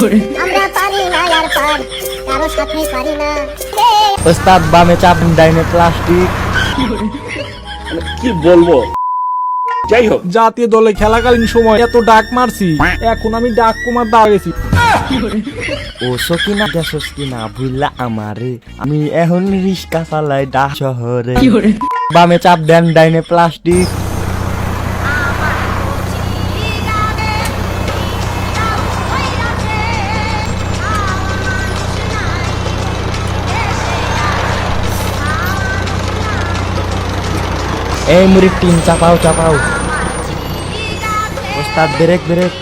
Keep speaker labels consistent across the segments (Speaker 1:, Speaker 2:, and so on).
Speaker 1: আমরা পারি না আর পার কারো সাথে পারি না।
Speaker 2: ওস্তাদ বামে চাপ ডাইনে প্লাস্টিক।
Speaker 3: কি বলবো, যাই হোক।
Speaker 4: জাতীয় দলে খেলাকালীন সময় এত ডাক মারছি, এখন আমি ডাক কুমার দা গেছি।
Speaker 2: ও সকিনা গেছস কিনা ভুললা আমারে, আমি এখন রিস্কা চালাই ঢাকা শহরে। বামে চাপ দেন ডাইনে প্লাস্টিক। এই মুড়ির টিন চাপাও চাপাও। ওস্তাদ ব্রেক ব্রেক।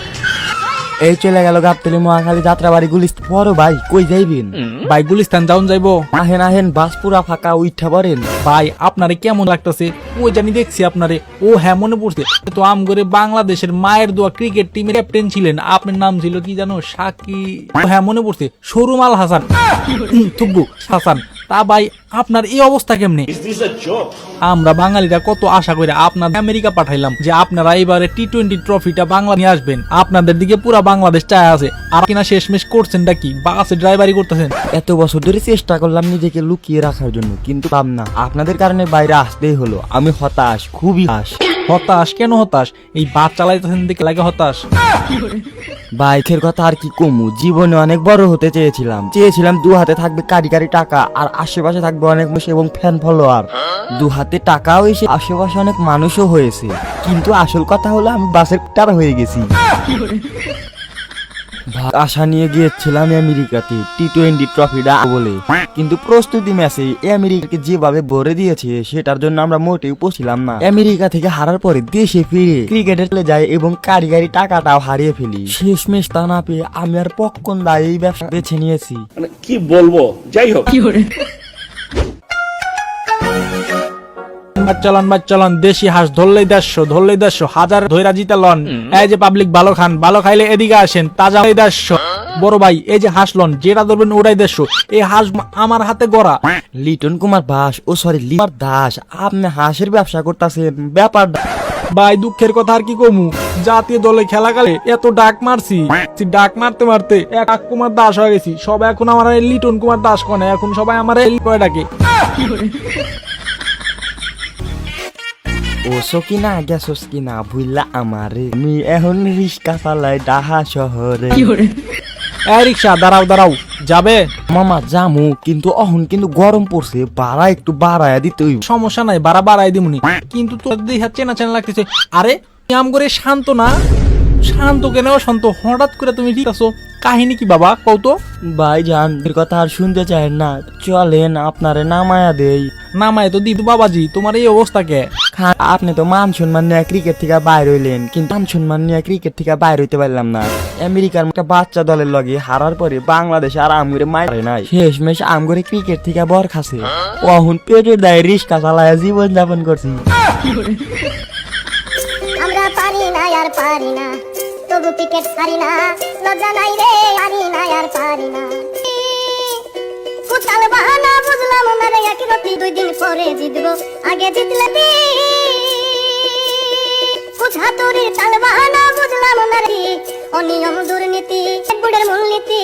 Speaker 2: এই চলে গেল গাবতলী মহাখালী যাত্রাবাড়ি গুলিস্তান। বড় ভাই কই যাইবেন?
Speaker 4: ভাই গুলিস্তান যাওন যাইবো?
Speaker 2: আহেন আহেন, বাস পুরা ফাঁকা, উঠা পড়েন।
Speaker 4: ভাই আপনারে কেমন লাগতেছে? ওই জানি দেখছি আপনারে। ও হ্যাঁ মনে পড়ছে তো, আমগরে বাংলাদেশের মায়ের দোয়া ক্রিকেট টিমের ক্যাপ্টেন ছিলেন, আপনার নাম ছিল কি জানো? হ্যাঁ মনে পড়ছে, সরুমাল হাসান। থুব্বু হাসান। তা ভাই আপনার এই অবস্থা কেমনে? আমরা বাঙালিরা কত আশা করে আপনার আমেরিকা পাঠাইলাম যে আপনারা এবারে টি-20 ট্রফিটা বাংলা নিয়ে আসবেন। আপনাদের দিকে পুরা বাংলাদেশ চায় আছে, আর কিনা শেষমেশ করছেনটা কি? বাসে ড্রাইভারি করতেছেন।
Speaker 2: এত বছর ধরে চেষ্টা করলাম নিজেকে লুকিয়ে রাখার জন্য, কিন্তু পাম না। আপনাদের কারণে বাইরে আসতেই হলো। আমি হতাশ, খুবই
Speaker 4: হতাশ? কেন হতাশ? এই বাস চালাইতেছেন দেখে লাগে হতাশ?
Speaker 2: বাইকের কথা আর কি কমু, জীবনে অনেক বড় হতে চেয়েছিলাম দু হাতে থাকবে কারি কারি টাকা, আর আশেপাশে থাকবে অনেক মানুষ এবং ফ্যান ফলোয়ার। দু হাতে টাকাও এসে আশেপাশে অনেক মানুষও হয়েছে, কিন্তু আসল কথা হলো আমি বাসের টার হয়ে গেছি। আশা নিয়ে গিয়েছিলাম আমেরিকাতে টি-20 ট্রফিটা বলে, কিন্তু প্রস্তুতি ম্যাচে আমেরিকাকে যেভাবে ভরে দিয়েছে সেটার জন্য আমরা মোটেও পৌঁছিলাম না। আমেরিকা থেকে হারার পরে দেশে ফিরে ক্রিকেটে চলে যায় এবং কারিগরি টাকাটাও হারিয়ে ফেলি। শেষমেশ তা না পেয়ে আমি আর পক্কন দা এই ব্যবসা বেছে নিয়েছি।
Speaker 3: কি বলবো, যাই হোক।
Speaker 4: বাচ্চালন দেশি হাঁস ধরলেই 150 হাজার ধৈরা জিতে লন। এই যে পাবলিক ভালো খান, ভালো খাইলে এদিকে আসেন, তাজা 150। বড় ভাই এই যে হাঁস লন, যেটা ধরবেন ওটাই 150। এই হাঁস আমার হাতে গড়া।
Speaker 2: লিটন কুমার দাস, লিটন দাস, আপনি হাঁসের ব্যবসা করতেছেন? ব্যাপার
Speaker 4: ভাই দুঃখের কথা আর কি কমু, জাতীয় দলে খেলাকালে এত ডাক মারছি, ডাক মারতে মারতে এক কুমার দাস হয়ে গেছি। সব এখন আমার লিটন কুমার দাস কনে, এখন সবাই আমার ডাকে।
Speaker 2: ও সকিনা গেছস কিনা ভুললা আমারে, আমি এখন রিস্কা চালাই ঢাকা শহরে।
Speaker 4: এই রিক্সা দাঁড়াও, যাবে?
Speaker 2: মামা জামু, কিন্তু অহন কিন্তু গরম পড়ছে, ভাড়া একটু বাড়ায়া দিতে হইব।
Speaker 4: সমস্যা নাই, বাড়াই দিমুনি, কিন্তু তোর দেখা চেনা লাগতেছে। আরে আম করে শান্ত না, শান্ত কেন? শান্ত হঠাৎ করে তুমি ঠিক আছো, কাহিনী কি বাবা কও তো?
Speaker 2: ভাই জান কথা আর শুনতে চাই না, চলেন আপনারে নামায়া দেই।
Speaker 4: নামায় তো দিত বাবাজি, তোমার এই অবস্থা কে?
Speaker 2: আপনি তো মান সম্মান নিয়ে ক্রিকেট থেকে বাইর হইলেন, কিন্তু মান সম্মান নিয়ে ক্রিকেট থেকে বাইর হইতে পারলাম না। আমেরিকার একটা বাচ্চা দলের লগে হারার পরে বাংলাদেশ আর আমগরে মারে নাই, শেষমেশ আমগরে ক্রিকেট থেকে বর খাসে। অহন পেটের দায় রিস্কা চালায়া জীবন যাপন করছি।
Speaker 1: আমরা পারি না আর পারি না, তবু ক্রিকেট হারি না, লজ্জা নাই রে, পারি না আর পারি না। ফুটাল বাহানা বুঝলাম না রে, এক রতি 2 দিন পরে জিতবো, আগে জিতলে ফুছাতুরির তাল বাহানা বুঝলাম না রে। অনিয়ম দুর্নীতি বুড়ের মূলনীতি,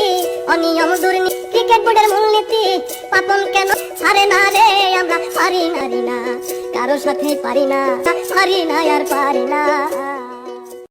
Speaker 1: অনিয়ম দুর্নীতি ক্রিকেট বোর্ডের মূলনীতি। পাপন কেন ছাড়ে না রে, আমরা পারি না কারো সাথে পারি না আর পারি না।